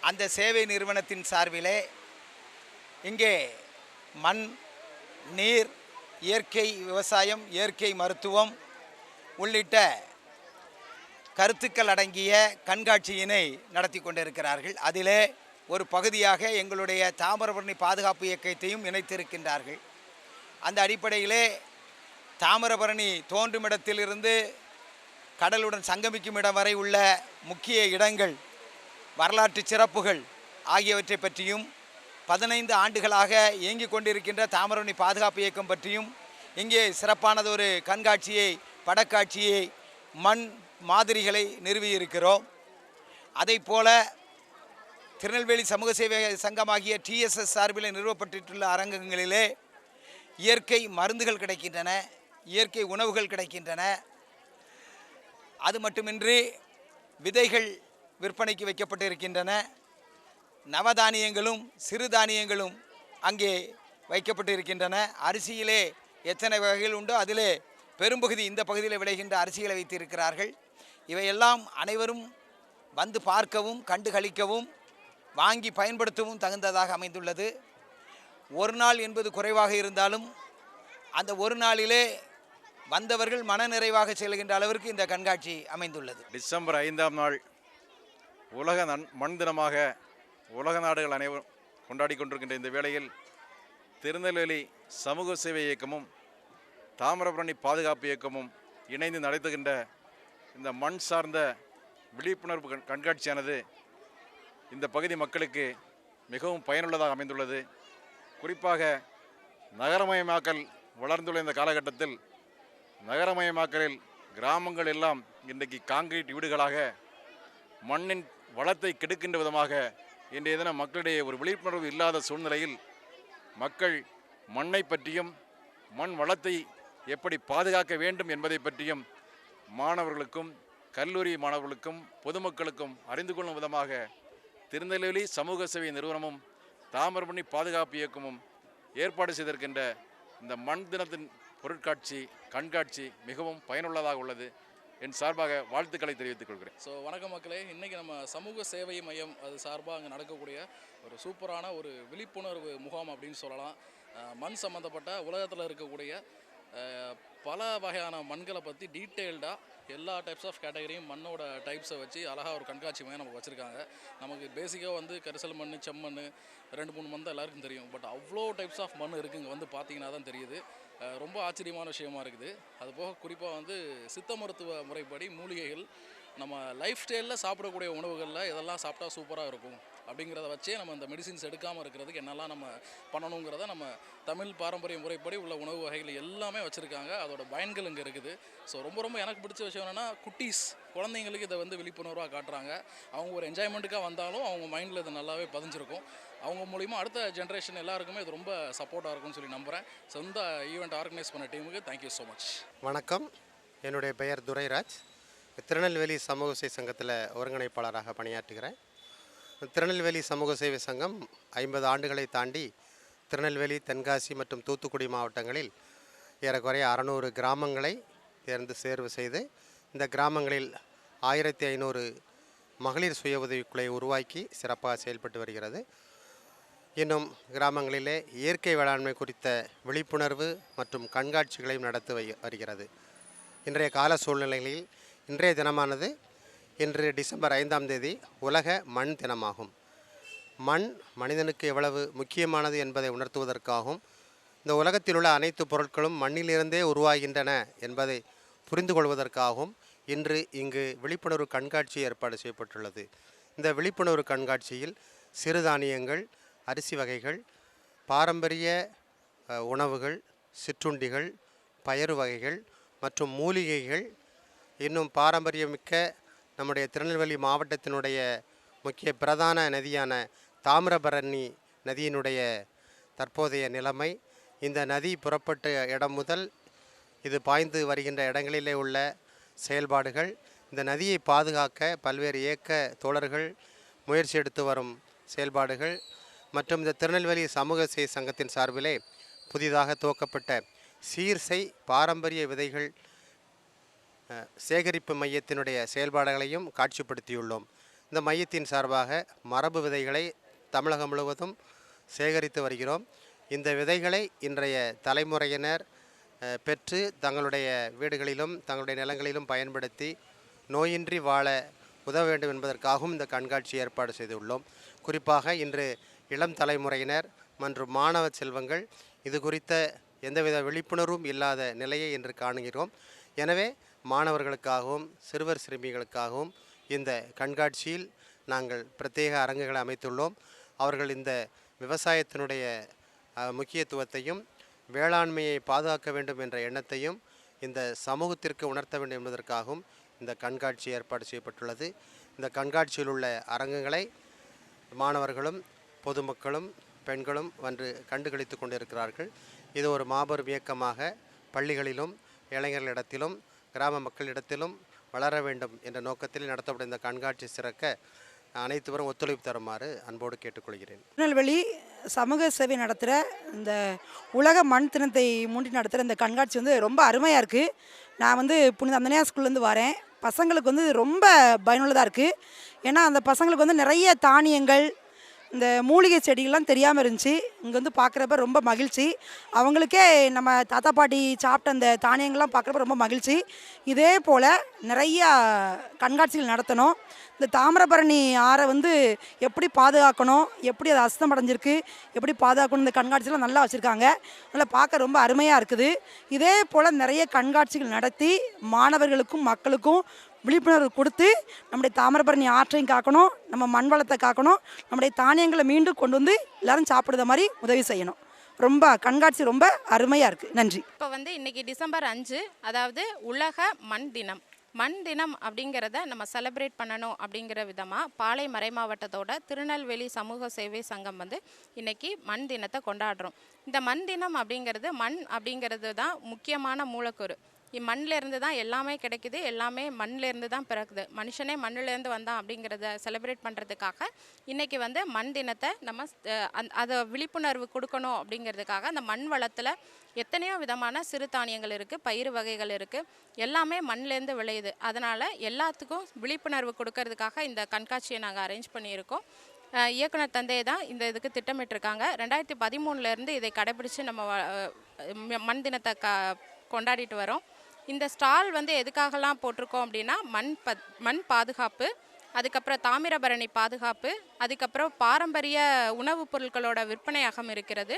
அந்த சேவை நிறுவனத்தின் சார்பிலே இங்கே மண், நீர், இயற்கை விவசாயம், இயற்கை மருத்துவம் உள்ளிட்ட கருத்துக்கள் அடங்கிய கண்காட்சியினை நடத்தி கொண்டிருக்கிறார்கள். அதிலே ஒரு பகுதியாக எங்களுடைய தாமிரபரணி பாதுகாப்பு இயக்கத்தையும் இணைத்திருக்கின்றார்கள். அந்த அடிப்படையிலே தாமிரபரணி தோன்றும் இடத்திலிருந்து கடலுடன் சங்கமிக்கும் இடம் வரை உள்ள முக்கிய இடங்கள், வரலாற்று சிறப்புகள் ஆகியவற்றை பற்றியும் 15 ஆண்டுகளாக இயங்கிக் கொண்டிருக்கின்ற தாமிரபரணி பாதுகாப்பு இயக்கம் பற்றியும் இங்கே சிறப்பானதொரு கண்காட்சியை, படக்காட்சியை, மண் மாதிரிகளை நிறுவியிருக்கிறோம். அதைப்போல திருநெல்வேலி சமூக சேவை சங்கமாகிய டிஎஸ்எஸ் சார்பில் நிறுவப்பட்டுள்ள அரங்கங்களிலே இயற்கை மருந்துகள் கிடைக்கின்றன, இயற்கை உணவுகள் கிடைக்கின்றன. அது மட்டுமின்றி விதைகள் விற்பனைக்கு வைக்கப்பட்டு இருக்கின்றன. நவதானியங்களும் சிறுதானியங்களும் அங்கே வைக்கப்பட்டு இருக்கின்றன. அரிசியிலே எத்தனை வகைகள் உண்டோ அதிலே பெரும்பகுதி இந்த பகுதியில் விளைகின்ற அரிசிகளை வைத்திருக்கிறார்கள். இவையெல்லாம் அனைவரும் வந்து பார்க்கவும் கண்டு களிக்கவும் வாங்கி பயன்படுத்தவும் தகுந்ததாக அமைந்துள்ளது. ஒரு நாள் என்பது குறைவாக இருந்தாலும் அந்த ஒரு நாளிலே வந்தவர்கள் மனநிறைவாக செல்கின்ற அளவிற்கு இந்த கண்காட்சி அமைந்துள்ளது. டிசம்பர் 5ஆம் நாள் உலக மண் தினமாக உலக நாடுகள் அனைவரும் கொண்டாடி கொண்டிருக்கின்ற இந்த வேளையில் திருநெல்வேலி சமூக சேவை இயக்கமும் தாமிரபரணி பாதுகாப்பு இயக்கமும் இணைந்து நடத்துகின்ற இந்த மண் சார்ந்த விழிப்புணர்வு கண்காட்சியானது இந்த பகுதி மக்களுக்கு மிகவும் பயனுள்ளதாக அமைந்துள்ளது. குறிப்பாக நகரமயமாக்கல் வளர்ந்துள்ள இந்த காலகட்டத்தில் நகரமயமாக்கலில் கிராமங்கள் எல்லாம் இன்றைக்கு காங்கிரீட் வீடுகளாக மண்ணின் வளத்தை கெடுக்கின்ற விதமாக இன்றைய தினம் மக்களிடையே ஒரு விழிப்புணர்வு இல்லாத சூழ்நிலையில் மக்கள் மண்ணை பற்றியும் மண் வளத்தை எப்படி பாதுகாக்க வேண்டும் என்பதை பற்றியும் மாணவர்களுக்கும் கல்லூரி மாணவர்களுக்கும் பொதுமக்களுக்கும் அறிந்து கொள்ளும் விதமாக திருநெல்வேலி சமூக சேவை நிறுவனமும் தாமிரபரணி பாதுகாப்பு இயக்கமும் ஏற்பாடு செய்திருக்கின்ற இந்த மண் தினத்தின் பொருட்காட்சி கண்காட்சி மிகவும் பயனுள்ளதாக உள்ளது. என் சார்பாக வாழ்த்துக்களை தெரிவித்துக் கொள்கிறேன். வணக்கம் மக்களே, இன்றைக்கி நம்ம சமூக சேவை மையம் அது சார்பாக அங்கே நடக்கக்கூடிய ஒரு சூப்பரான ஒரு விழிப்புணர்வு முகாம் அப்படின்னு சொல்லலாம். மண் சம்மந்தப்பட்ட உலகத்தில் இருக்கக்கூடிய பல வகையான மண்களை பற்றி டீட்டெயில்டாக எல்லா டைப்ஸ் ஆஃப் கேட்டகரியும் மண்ணோட டைப்ஸை வச்சு அழகாக ஒரு கண்காட்சி மாதிரி நமக்கு வச்சுருக்காங்க. நமக்கு பேசிக்காக வந்து கரிசல் மண், செம்மண் 2-3 மண் தான் எல்லாருக்கும் தெரியும். பட் அவ்வளோ டைப்ஸ் ஆஃப் மண் இருக்குது இங்கே வந்து பார்த்தீங்கன்னா தான் தெரியுது. ரொம்ப ஆச்சரியமான விஷயமா இருக்குது. அதுபோக குறிப்பாக வந்து சித்த மருத்துவ முறைப்படி மூலிகைகள் நம்ம லைஃப் ஸ்டைலில் சாப்பிடக்கூடிய உணவுகளில் இதெல்லாம் சாப்பிட்டா சூப்பராக இருக்கும் அப்படிங்கிறத வச்சே நம்ம இந்த மெடிசின்ஸ் எடுக்காமல் இருக்கிறதுக்கு என்னெல்லாம் நம்ம பண்ணணுங்கிறத நம்ம தமிழ் பாரம்பரிய முறைப்படி உள்ள உணவு வகைகள் எல்லாமே வச்சுருக்காங்க. அதோட பயன்கள் இங்கே இருக்குது. ஸோ ரொம்ப எனக்கு பிடிச்ச விஷயம் என்னென்னா, குட்டீஸ் குழந்தைங்களுக்கு இதை வந்து விழிப்புணர்வாக காட்டுறாங்க. அவங்க ஒரு என்ஜாய்மெண்ட்டுக்காக வந்தாலும் அவங்க மைண்டில் இது நல்லாவே பதிஞ்சிருக்கும். அவங்க மூலிமா அடுத்த ஜென்ரேஷன் எல்லாருக்குமே இது ரொம்ப சப்போர்ட்டாக இருக்கும்னு சொல்லி நம்புகிறேன். ஸோ இந்த ஈவெண்ட் ஆர்கனைஸ் பண்ண டீமுக்கு தேங்க்யூ ஸோ மச். வணக்கம், என்னுடைய பெயர் துரைராஜ். திருநெல்வேலி சமூக சேவை சங்கத்தில் ஒருங்கிணைப்பாளராக பணியாற்றுகிறேன். திருநெல்வேலி சமூக சேவை சங்கம் 50 ஆண்டுகளை தாண்டி திருநெல்வேலி, தென்காசி மற்றும் தூத்துக்குடி மாவட்டங்களில் ஏறக்குறைய 600 கிராமங்களை தேர்வு செய்து இந்த கிராமங்களில் 1500 மகளிர் சுய உதவிக்குழுவை உருவாக்கி சிறப்பாக செயல்பட்டு வருகிறது. இன்னும் கிராமங்களிலே இயற்கை வேளாண்மை குறித்த விழிப்புணர்வு மற்றும் கண்காட்சிகளையும் நடத்தி வருகிறது. இன்றைய கால சூழ்நிலைகளில் இன்றைய தினமானது இன்று டிசம்பர் 5ஆம் தேதி உலக மண் தினமாகும். மண் மனிதனுக்கு எவ்வளவு முக்கியமானது என்பதை உணர்த்துவதற்காகவும் இந்த உலகத்தில் உள்ள அனைத்து பொருட்களும் மண்ணிலிருந்தே உருவாகின்றன என்பதை புரிந்து கொள்வதற்காகவும் இன்று இங்கு விழிப்புணர்வு கண்காட்சி ஏற்பாடு செய்யப்பட்டுள்ளது. இந்த விழிப்புணர்வு கண்காட்சியில் சிறுதானியங்கள், அரிசி வகைகள், பாரம்பரிய உணவுகள், சிற்றுண்டிகள், பயறு வகைகள் மற்றும் மூலிகைகள், இன்னும் பாரம்பரியமிக்க நம்முடைய திருநெல்வேலி மாவட்டத்தினுடைய முக்கிய பிரதான நதியான தாமிரபரணி நதியினுடைய தற்போதைய நிலைமை, இந்த நதி புறப்பட்ட இடம் முதல் இது பாய்ந்து வருகின்ற இடங்களிலே உள்ள செயல்பாடுகள், இந்த நதியை பாதுகாக்க பல்வேறு இயக்க தோழர்கள் முயற்சி எடுத்து வரும் செயல்பாடுகள் மற்றும் இந்த திருநெல்வேலி சமூக சேவை சங்கத்தின் சார்பிலே புதிதாக துவக்கப்பட்ட சீர்சை பாரம்பரிய விதைகள் சேகரிப்பு மையத்தினுடைய செயல்பாடுகளையும் காட்சிப்படுத்தியுள்ளோம். இந்த மையத்தின் சார்பாக மரபு விதைகளை தமிழகம் முழுவதும் சேகரித்து வருகிறோம். இந்த விதைகளை இன்றைய தலைமுறையினர் பெற்று தங்களுடைய வீடுகளிலும் தங்களுடைய நிலங்களிலும் பயன்படுத்தி நோயின்றி வாழ உதவ வேண்டும் என்பதற்காகவும் இந்த கண்காட்சி ஏற்பாடு செய்துள்ளோம். குறிப்பாக இன்று இளம் தலைமுறையினர் மற்றும் மாணவ செல்வங்கள் இது குறித்த எந்தவித விழிப்புணர்வும் இல்லாத நிலையை இன்று காணுகிறோம். எனவே மாணவர்களுக்காகவும் சிறுவர் சிறுமிகளுக்காகவும் இந்த கண்காட்சியில் நாங்கள் பிரத்யேக அரங்குகளை அமைத்துள்ளோம். அவர்கள் இந்த விவசாயத்தினுடைய முக்கியத்துவத்தையும் வேளாண்மையை பாதுகாக்க வேண்டும் என்ற எண்ணத்தையும் இந்த சமூகத்திற்கு உணர்த்த வேண்டும் என்பதற்காகவும் இந்த கண்காட்சி ஏற்பாடு செய்யப்பட்டுள்ளது. இந்த கண்காட்சியில் உள்ள அரங்குகளை மாணவர்களும் பொதுமக்களும் பெண்களும் வந்து கண்டுகளித்து கொண்டிருக்கிறார்கள். இது ஒரு மாபெரும் இயக்கமாக பள்ளிகளிலும் இளைஞர்களிடத்திலும் கிராம மக்களிடத்திலும் வளர வேண்டும் என்ற நோக்கத்தில் நடத்தப்பட்ட இந்த கண்காட்சி சிறக்க அனைத்துவரும் ஒத்துழைப்பு தருமாறு அன்போடு கேட்டுக்கொள்கிறேன். திருநெல்வேலி சமூக சேவை நடத்துகிற இந்த உலக மண் தினத்தை முன்னிட்டு நடத்துகிற இந்த கண்காட்சி வந்து ரொம்ப அருமையாக இருக்குது. நான் வந்து புனித அந்தனியார் ஸ்கூல்லேருந்து வரேன். பசங்களுக்கு வந்து ரொம்ப பயனுள்ளதாக இருக்குது. ஏன்னா அந்த பசங்களுக்கு வந்து நிறைய தானியங்கள், இந்த மூலிகை செடிகள்லாம் தெரியாமல் இருந்துச்சு. இங்கே வந்து பார்க்குறப்ப ரொம்ப மகிழ்ச்சி. அவங்களுக்கே நம்ம தாத்தா பாட்டி சாப்பிட்ட அந்த தானியங்கள்லாம் பார்க்குறப்ப ரொம்ப மகிழ்ச்சி. இதே போல் நிறையா கண்காட்சிகள் நடத்தணும். இந்த தாமிரபரணி ஆறை வந்து எப்படி பாதுகாக்கணும், எப்படி அது அசுத்தமடைஞ்சிருக்கு, எப்படி பாதுகாக்கணும், இந்த கண்காட்சியெலாம் நல்லா வச்சுருக்காங்க. அதனால் பார்க்க ரொம்ப அருமையாக இருக்குது. இதே போல் நிறைய கண்காட்சிகள் நடத்தி மாணவர்களுக்கும் மக்களுக்கும் விழிப்புணர்வு கொடுத்து நம்முடைய தாமிரபரணி ஆற்றையும் காக்கணும், நம்ம மண் வளத்தை காக்கணும், நம்முடைய தானியங்களை மீண்டும் கொண்டு வந்து எல்லோரும் சாப்பிடுற மாதிரி உதவி செய்யணும். ரொம்ப கண்காட்சி ரொம்ப அருமையாக இருக்குது. நன்றி. இப்போ வந்து இன்றைக்கி டிசம்பர் 5, அதாவது உலக மண் தினம். மண் தினம் அப்படிங்கிறத நம்ம செலிப்ரேட் பண்ணணும் அப்படிங்கிற விதமாக பாளை மறை மாவட்டத்தோட திருநெல்வேலி சமூக சேவை சங்கம் வந்து இன்றைக்கி மண் தினத்தை கொண்டாடுறோம். இந்த மண் தினம் அப்படிங்கிறது, மண் அப்படிங்கிறது தான் முக்கியமான மூலக்கூறு. மண்ணிலேருந்து தான் எல்லாமே கிடைக்குது, எல்லாமே மண்ணிலேருந்து தான் பிறக்குது. மனுஷனே மண்ணிலேருந்து வந்தான் அப்படிங்கிறத செலிப்ரேட் பண்ணுறதுக்காக இன்றைக்கி வந்து மண் தினத்தை நம்ம அதை விழிப்புணர்வு கொடுக்கணும் அப்படிங்கிறதுக்காக அந்த மண் வளத்தில் எத்தனையோ விதமான சிறுதானியங்கள் இருக்குது, பயிர் வகைகள் இருக்குது, எல்லாமே மண்ணிலேருந்து விளையுது. அதனால் எல்லாத்துக்கும் விழிப்புணர்வு கொடுக்கறதுக்காக இந்த கண்காட்சியை நாங்கள் அரேஞ்ச் பண்ணியிருக்கோம். இயக்குனர் தந்தை தான் இந்த இதுக்கு திட்டமிட்டிருக்காங்க. 2013 இதை கடைபிடித்து நம்ம மண் தினத்தை கொண்டாடிட்டு வரோம். இந்த ஸ்டால் வந்து எதுக்காகலாம் போட்டிருக்கோம் அப்படின்னா, மண் பாதுகாப்பு, அதுக்கப்புறம் தாமிரபரணி பாதுகாப்பு, அதுக்கப்புறம் பாரம்பரிய உணவுப் பொருட்களோட விற்பனையகம் இருக்கிறது,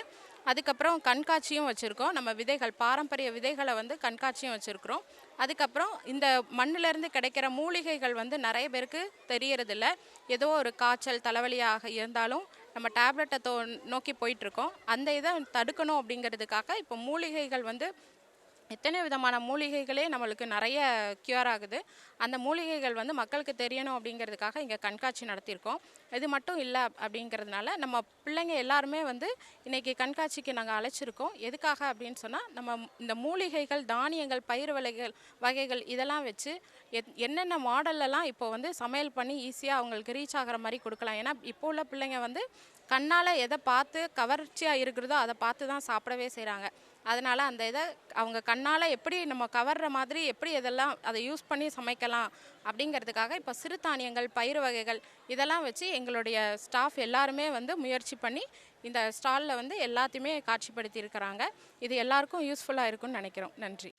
அதுக்கப்புறம் கண்காட்சியும் வச்சுருக்கோம். நம்ம விதைகள் பாரம்பரிய விதைகளை வந்து கண்காட்சியும் வச்சுருக்குறோம். அதுக்கப்புறம் இந்த மண்ணிலேருந்து கிடைக்கிற மூலிகைகள் வந்து நிறைய பேருக்கு தெரியறதில்ல. ஏதோ ஒரு காய்ச்சல் தலைவலியாக இருந்தாலும் நம்ம டேப்லெட்டை நோக்கி போயிட்டுருக்கோம். அந்த இதை தடுக்கணும் அப்படிங்கிறதுக்காக இப்போ மூலிகைகள் வந்து எத்தனை விதமான மூலிகைகளே நம்மளுக்கு நிறைய க்யூர் ஆகுது. அந்த மூலிகைகள் வந்து மக்களுக்கு தெரியணும் அப்படிங்கிறதுக்காக இங்கே கண்காட்சி நடத்தியிருக்கோம். இது மட்டும் இல்லை அப்படிங்கிறதுனால நம்ம பிள்ளைங்க எல்லாருமே வந்து இன்றைக்கி கண்காட்சிக்கு நாங்கள் அழைச்சிருக்கோம். எதுக்காக அப்படின்னு சொன்னால் நம்ம இந்த மூலிகைகள், தானியங்கள், பயிர் வகைகள் இதெல்லாம் வச்சு என்னென்ன மாடல்லலாம் இப்போ வந்து சமையல் பண்ணி ஈஸியாக அவங்களுக்கு ரீச் ஆகிற மாதிரி கொடுக்கலாம். ஏன்னா இப்போ உள்ள பிள்ளைங்க வந்து கண்ணால் எதை பார்த்து கவர்ச்சியாக இருக்கிறதோ அதை பார்த்து தான் சாப்பிடவே செய்கிறாங்க. அதனால் அந்த இதை அவங்க கண்ணால் எப்படி நம்ம கவர்ற மாதிரி எப்படி இதெல்லாம் அதை யூஸ் பண்ணி சமைக்கலாம் அப்படிங்கிறதுக்காக இப்போ சிறுதானியங்கள், பயிர் வகைகள் இதெல்லாம் வச்சு எங்களுடைய ஸ்டாஃப் எல்லாருமே வந்து முயற்சி பண்ணி இந்த ஸ்டாலில் வந்து எல்லாத்தையுமே காட்சிப்படுத்தி இருக்கிறாங்க. இது எல்லாருக்கும் யூஸ்ஃபுல்லாக இருக்கும்னு நினைக்கிறோம். நன்றி.